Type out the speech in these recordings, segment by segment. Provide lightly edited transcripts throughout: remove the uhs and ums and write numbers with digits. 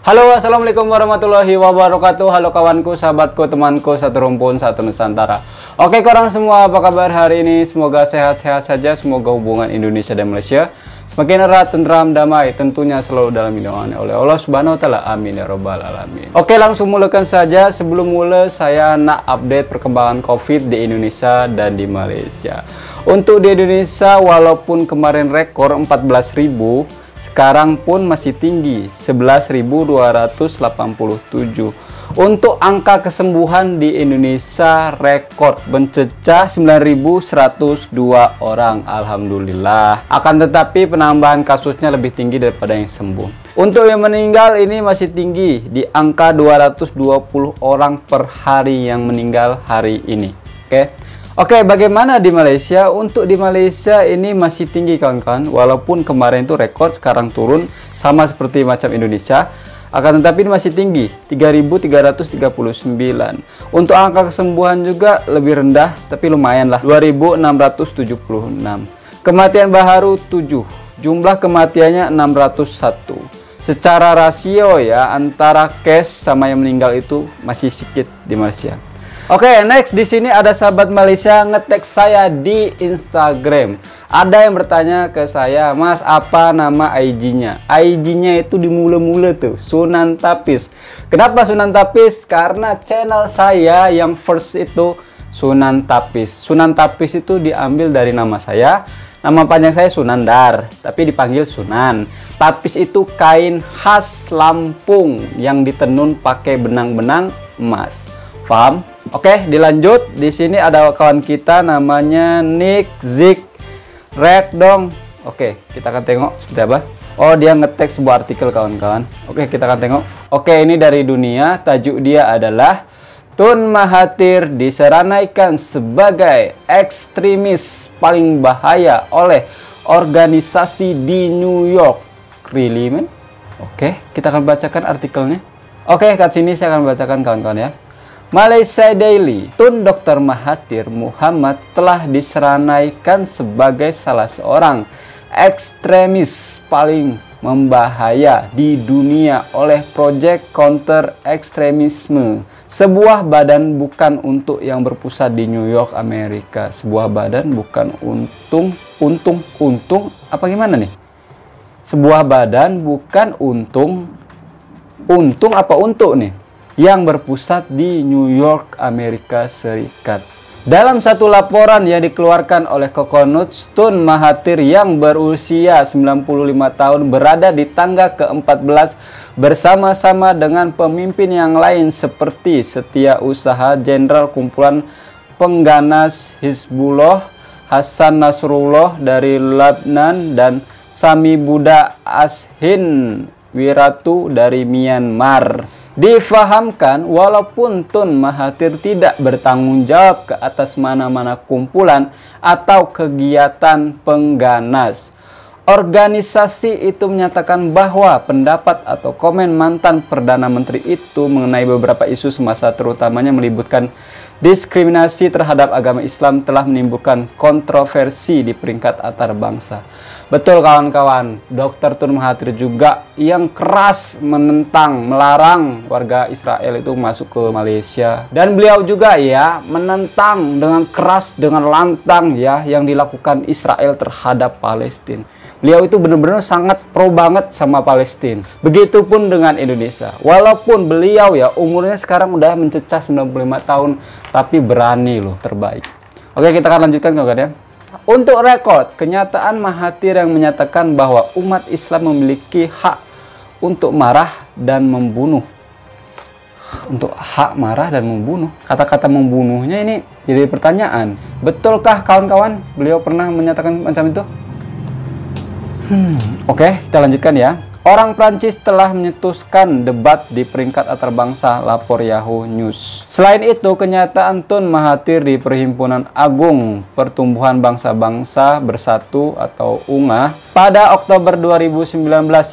Halo, assalamualaikum warahmatullahi wabarakatuh. Halo kawanku, sahabatku, temanku, satu rumpun, satu Nusantara. Oke, korang semua, apa kabar hari ini? Semoga sehat-sehat saja. Semoga hubungan Indonesia dan Malaysia semakin erat, tentram, damai. Tentunya selalu dalam lindungan oleh Allah Subhanahu wa Ta'ala. Amin ya Rabbal alamin. Oke, langsung mulakan saja. Sebelum mulai, saya nak update perkembangan COVID di Indonesia dan di Malaysia. Untuk di Indonesia, walaupun kemarin rekor 14.000, sekarang pun masih tinggi 11.287. Untuk angka kesembuhan di Indonesia rekor mencecah 9.102 orang. Alhamdulillah. Akan tetapi penambahan kasusnya lebih tinggi daripada yang sembuh. Untuk yang meninggal ini masih tinggi di angka 220 orang per hari yang meninggal hari ini. Oke, bagaimana di Malaysia? Untuk di Malaysia ini masih tinggi kawan-kawan. Walaupun kemarin itu rekor, sekarang turun sama seperti macam Indonesia. Akan tetapi ini masih tinggi, 3.339. Untuk angka kesembuhan juga lebih rendah, tapi lumayan lah, 2.676. Kematian baru 7. Jumlah kematiannya 601. Secara rasio ya, antara case sama yang meninggal itu masih sedikit di Malaysia. Oke, next di sini ada sahabat Malaysia nge-tag saya di Instagram. Ada yang bertanya ke saya, Mas, apa nama IG-nya? IG-nya itu di mula-mula tuh, Sunan Tapis. Kenapa Sunan Tapis? Karena channel saya yang first itu Sunan Tapis. Sunan Tapis itu diambil dari nama saya. Nama panjang saya Sunandar, tapi dipanggil Sunan. Tapis itu kain khas Lampung yang ditenun pakai benang-benang emas. Paham? Oke, dilanjut. Di sini ada kawan kita namanya Nick Zik Red dong. Oke, kita akan tengok seperti apa. Oh, dia ngetek sebuah artikel kawan-kawan. Oke, kita akan tengok. Oke, ini dari Dunia. Tajuk dia adalah Tun Mahathir diseranaikan sebagai ekstremis paling bahaya oleh organisasi di New York. Really, man? Oke, kita akan bacakan artikelnya. Oke, kat sini saya akan bacakan kawan-kawan ya. Malaysia Daily, Tun Dr. Mahathir Muhammad telah diseranaikan sebagai salah seorang ekstremis paling membahaya di dunia oleh Project Counter Extremism, sebuah badan bukan untuk yang berpusat di New York, Amerika. Sebuah badan bukan untung apa gimana nih? Sebuah badan bukan untung apa untuk nih? Yang berpusat di New York, Amerika Serikat. Dalam satu laporan yang dikeluarkan oleh Coconut, Tun Mahathir yang berusia 95 tahun berada di tangga ke-14 bersama-sama dengan pemimpin yang lain seperti Setiausaha Jenderal Kumpulan Pengganas Hizbullah Hasan Nasrullah dari Lebanon dan Sami Buddha Ashin Wiratu dari Myanmar. Difahamkan walaupun Tun Mahathir tidak bertanggung jawab ke atas mana-mana kumpulan atau kegiatan pengganas, organisasi itu menyatakan bahwa pendapat atau komen mantan Perdana Menteri itu mengenai beberapa isu semasa terutamanya melibatkan diskriminasi terhadap agama Islam telah menimbulkan kontroversi di peringkat antar bangsa. Betul kawan-kawan, Dr. Tun Mahathir juga yang keras menentang, melarang warga Israel itu masuk ke Malaysia. Dan beliau juga ya menentang dengan keras, dengan lantang ya yang dilakukan Israel terhadap Palestina. Beliau itu benar-benar sangat pro banget sama Palestina. Begitupun dengan Indonesia. Walaupun beliau ya umurnya sekarang udah mencecah 95 tahun, tapi berani loh, terbaik. Oke, kita akan lanjutkan kawan-kawan ya. Untuk rekod, kenyataan Mahathir yang menyatakan bahwa umat Islam memiliki hak untuk marah dan membunuh. Untuk hak marah dan membunuh. Kata-kata membunuhnya ini jadi pertanyaan. Betulkah kawan-kawan beliau pernah menyatakan macam itu? Oke, kita lanjutkan ya. Orang Prancis telah menyetuskan debat di peringkat antar-bangsa, lapor Yahoo News. Selain itu, kenyataan Tun Mahathir di Perhimpunan Agung Pertumbuhan Bangsa-Bangsa Bersatu atau UNGA pada Oktober 2019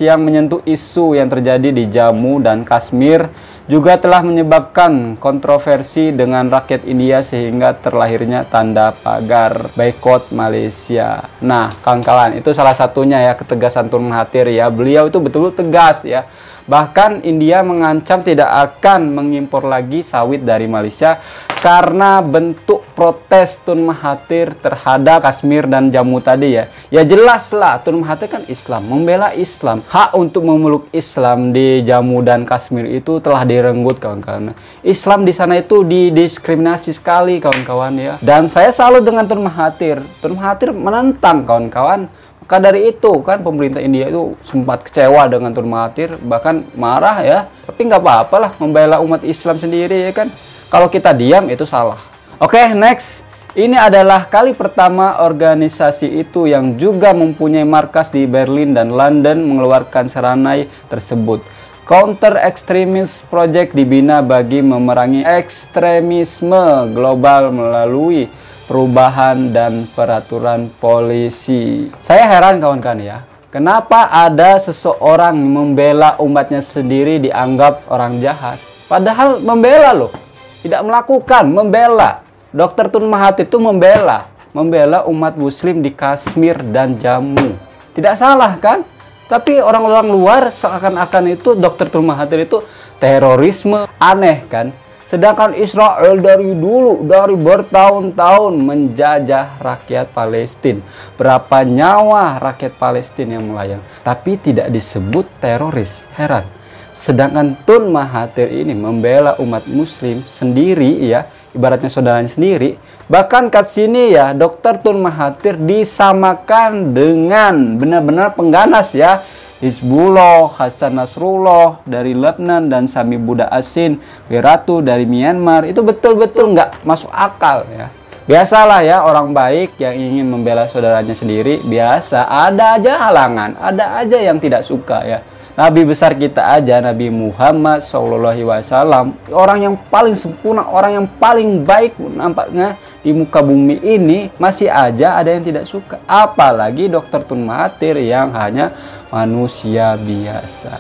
yang menyentuh isu yang terjadi di Jammu dan Kashmir juga telah menyebabkan kontroversi dengan rakyat India sehingga terlahirnya tanda pagar boikot Malaysia. Nah, kawan-kawan, itu salah satunya ya ketegasan Tun Mahathir ya. Beliau itu betul-betul tegas ya Bahkan India mengancam tidak akan mengimpor lagi sawit dari Malaysia karena bentuk protes Tun Mahathir terhadap Kashmir dan Jammu tadi ya. Ya jelaslah, Tun Mahathir kan Islam, membela Islam. Hak untuk memeluk Islam di Jammu dan Kashmir itu telah direnggut kawan-kawan. Islam di sana itu didiskriminasi sekali kawan-kawan ya. Dan saya salut dengan Tun Mahathir. Tun Mahathir menentang kawan-kawan. Maka dari itu kan pemerintah India itu sempat kecewa dengan Tun Mahathir, bahkan marah ya. Tapi nggak apa-apa lah, membela umat Islam sendiri ya kan. Kalau kita diam itu salah. Oke, next. Ini adalah kali pertama organisasi itu yang juga mempunyai markas di Berlin dan London mengeluarkan saranai tersebut. Counter Extremist Project dibina bagi memerangi ekstremisme global melalui perubahan dan peraturan polisi. Saya heran kawan-kawan ya, kenapa ada seseorang membela umatnya sendiri dianggap orang jahat? Padahal membela loh, tidak melakukan, membela. Dr. Tun Mahathir itu membela umat muslim di Kashmir dan Jammu. Tidak salah kan? Tapi orang-orang luar seakan-akan itu Dr. Tun Mahathir itu terorisme, aneh kan? Sedangkan Israel dari dulu, dari bertahun-tahun menjajah rakyat Palestina. Berapa nyawa rakyat Palestina yang melayang. Tapi tidak disebut teroris. Heran. Sedangkan Tun Mahathir ini membela umat muslim sendiri ya. Ibaratnya saudaranya sendiri. Bahkan kat sini ya, Dr. Tun Mahathir disamakan dengan benar-benar pengganas ya. Hizbullah, Hasan Nasrullah dari Lebanon, dan Sami Buddha Asin Wiratu dari Myanmar. Itu betul-betul nggak masuk akal ya. Biasalah ya, orang baik yang ingin membela saudaranya sendiri, biasa ada aja halangan, ada aja yang tidak suka ya. Nabi besar kita aja, Nabi Muhammad SAW, orang yang paling sempurna, orang yang paling baik nampaknya di muka bumi ini, masih aja ada yang tidak suka. Apalagi Dr. Tun Mahathir yang hanya manusia biasa.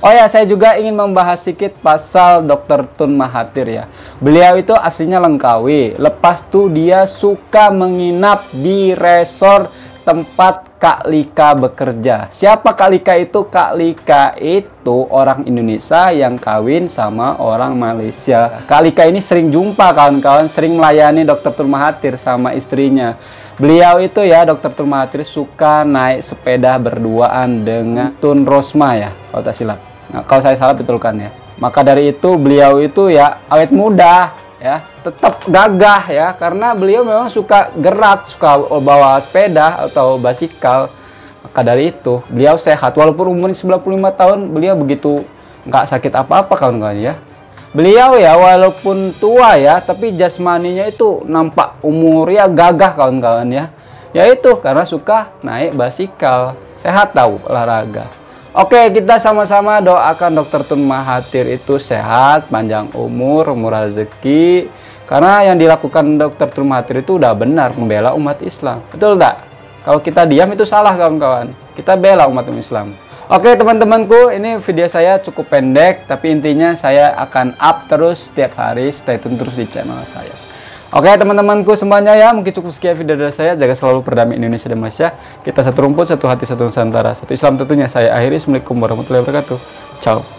Oh ya, saya juga ingin membahas sedikit pasal Dr. Tun Mahathir ya. Beliau itu aslinya Langkawi. Lepas itu dia suka menginap di resort tempat Kak Lika bekerja. Siapa Kak Lika itu? Kak Lika itu orang Indonesia yang kawin sama orang Malaysia. Kak Lika ini sering jumpa kawan-kawan, sering melayani Dr. Tun Mahathir sama istrinya. Beliau itu ya, Dr. Tun Mahathir suka naik sepeda berduaan dengan Tun Rosma ya, kalau tak silap. Nah, kalau saya salah betulkan ya. Maka dari itu beliau itu ya awet muda ya, tetap gagah ya, karena beliau memang suka gerak, suka bawa sepeda atau basikal. Maka dari itu beliau sehat, walaupun umurnya 95 tahun, beliau begitu nggak sakit apa-apa kawan-kawan ya. Beliau ya walaupun tua ya, tapi jasmaninya itu nampak umurnya gagah kawan-kawan ya. Yaitu karena suka naik basikal, sehat tahu olahraga. Oke, kita sama-sama doakan Dr. Tun Mahathir itu sehat, panjang umur, murah rezeki. Karena yang dilakukan Dr. Tun Mahathir itu udah benar, membela umat Islam. Betul tak? Kalau kita diam itu salah kawan-kawan. Kita bela umat Islam. Oke teman-temanku, ini video saya cukup pendek, tapi intinya saya akan up terus setiap hari. Stay tune terus di channel saya. Oke teman-temanku semuanya ya, mungkin cukup sekian video dari saya. Jaga selalu perdamaian Indonesia dan Malaysia. Kita satu rumput, satu hati, satu Nusantara, satu Islam tentunya. Saya akhiri. Assalamualaikum warahmatullahi wabarakatuh. Ciao.